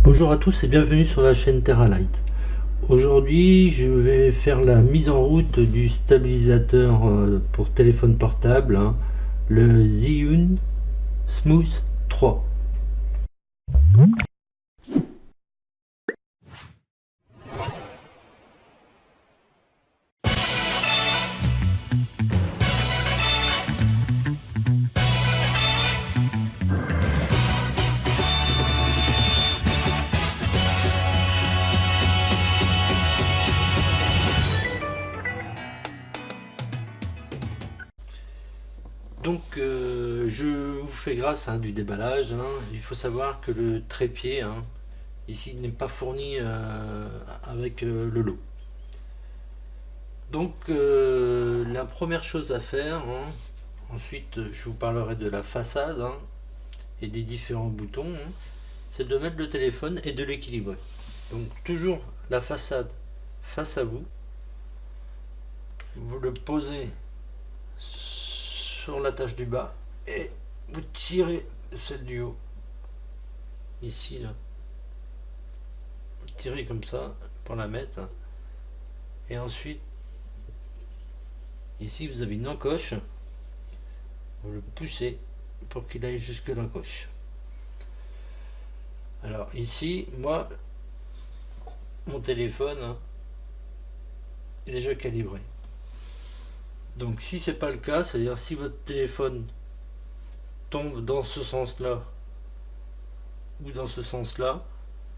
Bonjour à tous et bienvenue sur la chaîne TerraLight. Aujourd'hui, je vais faire la mise en route du stabilisateur pour téléphone portable, le Zhiyun Smooth 3. Donc, je vous fais grâce du déballage. Il faut savoir que le trépied ici n'est pas fourni avec le lot. Donc, la première chose à faire, ensuite je vous parlerai de la façade et des différents boutons, c'est de mettre le téléphone et de l'équilibrer. Donc, toujours la façade face à vous, vous le posez sur la tâche du bas et vous tirez celle du haut ici là, vous tirez comme ça pour la mettre, et ensuite ici vous avez une encoche, vous le poussez pour qu'il aille jusque l'encoche. Alors ici moi mon téléphone est déjà calibré. Donc si c'est pas le cas, c'est-à-dire si votre téléphone tombe dans ce sens-là ou dans ce sens-là,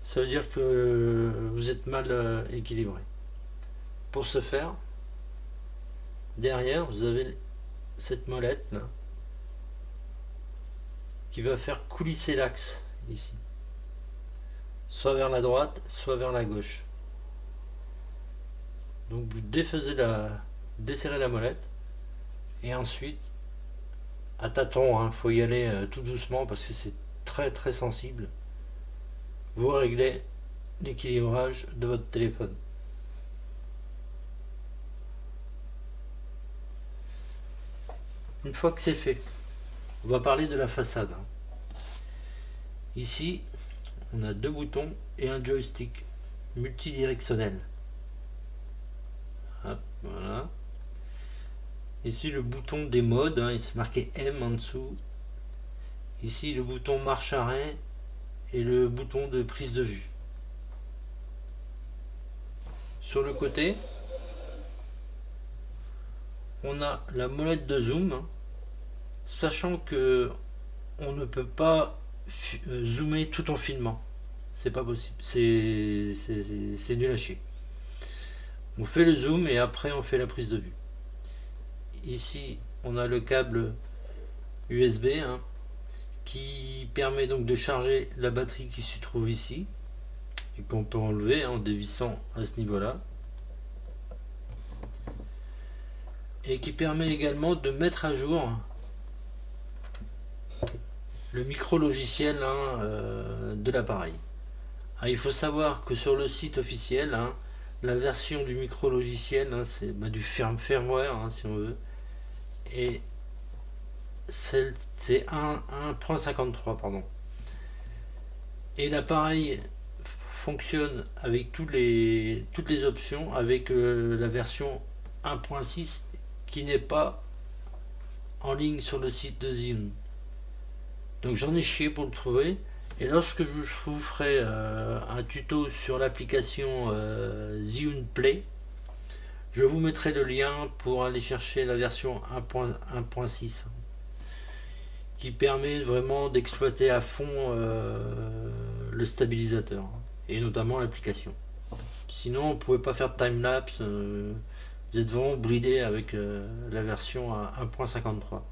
ça veut dire que vous êtes mal équilibré. Pour ce faire, derrière vous avez cette molette là, qui va faire coulisser l'axe ici, soit vers la droite, soit vers la gauche. Donc vous desserrez la molette, et ensuite à tâtons, faut y aller tout doucement parce que c'est très très sensible, vous réglez l'équilibrage de votre téléphone. Une fois que c'est fait, on va parler de la façade. Ici on a deux boutons et un joystick multidirectionnel. Hop, voilà. Ici le bouton des modes, il s'est marqué M en dessous. Ici le bouton marche arrêt et le bouton de prise de vue. Sur le côté, on a la molette de zoom, sachant que on ne peut pas zoomer tout en filmant. C'est pas possible, c'est nul à chier. On fait le zoom et après on fait la prise de vue. Ici on a le câble USB qui permet donc de charger la batterie qui se trouve ici et qu'on peut enlever en dévissant à ce niveau là, et qui permet également de mettre à jour le micro logiciel de l'appareil. Il faut savoir que sur le site officiel, la version du micro logiciel, c'est du firmware si on veut, et c'est 1.53 pardon. Et l'appareil fonctionne avec toutes les options avec la version 1.6 qui n'est pas en ligne sur le site de Zhiyun. Donc j'en ai chié pour le trouver, et lorsque je vous ferai un tuto sur l'application Zhiyun Play, je vous mettrai le lien pour aller chercher la version 1.6 qui permet vraiment d'exploiter à fond le stabilisateur et notamment l'application. Sinon on ne pouvait pas faire de timelapse, vous êtes vraiment bridé avec la version 1.53.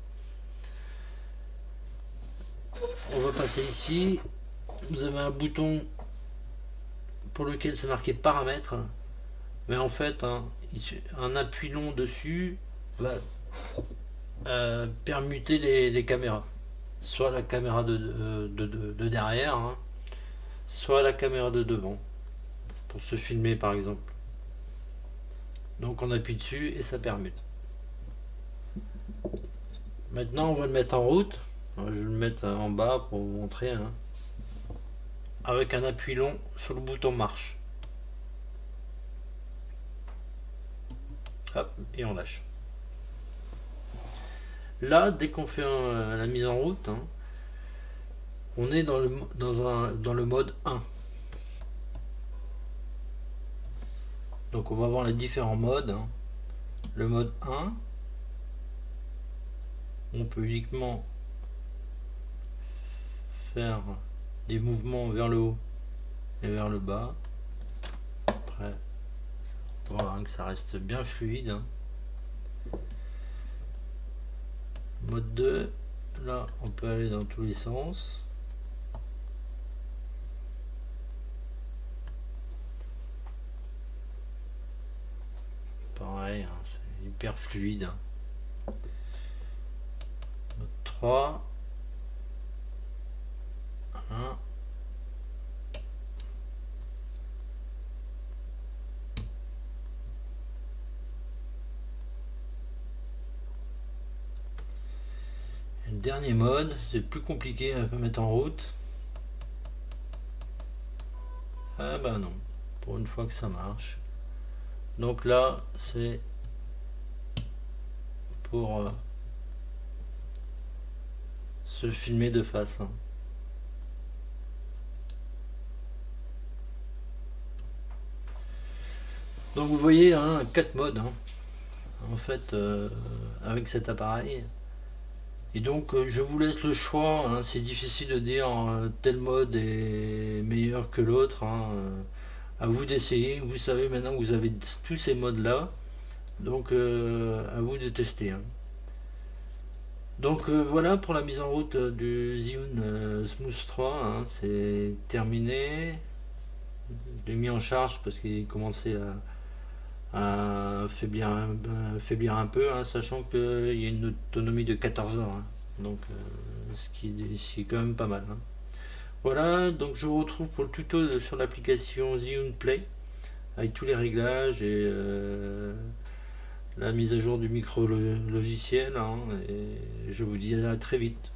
On va passer ici, vous avez un bouton pour lequel c'est marqué paramètres, mais en fait un appui long dessus va permuter les caméras, soit la caméra de derrière, soit la caméra de devant, pour se filmer par exemple. Donc on appuie dessus et ça permute. Maintenant on va le mettre en route. Je vais le mettre en bas pour vous montrer. avec un appui long sur le bouton marche. Hop, et on lâche. Là, dès qu'on fait la mise en route, hein, on est dans le mode 1. Donc on va voir les différents modes, hein. Le mode 1, on peut uniquement faire des mouvements vers le haut et vers le bas. Après, voilà, que ça reste bien fluide, hein. Mode 2, là on peut aller dans tous les sens. Pareil, hein, c'est hyper fluide, hein. Mode 3. Voilà. Et le dernier mode, c'est plus compliqué à mettre en route. Ah bah non, pour une fois que ça marche. Donc là, c'est pour se filmer de face, hein. Donc vous voyez, hein, 4 modes, hein, en fait, avec cet appareil. Et donc je vous laisse le choix, hein, c'est difficile de dire tel mode est meilleur que l'autre, hein, à vous d'essayer. Vous savez maintenant que vous avez tous ces modes là, donc à vous de tester, hein. Donc voilà pour la mise en route du Zhiyun Smooth 3, hein, c'est terminé. Je l'ai mis en charge parce qu'il commençait à faiblir un peu, hein, sachant qu'il y a une autonomie de 14 heures, hein. Donc ce qui est quand même pas mal, hein. Voilà, donc je vous retrouve pour le tuto sur l'application Zhiyun Play avec tous les réglages et la mise à jour du micro logiciel, hein, et je vous dis à très vite.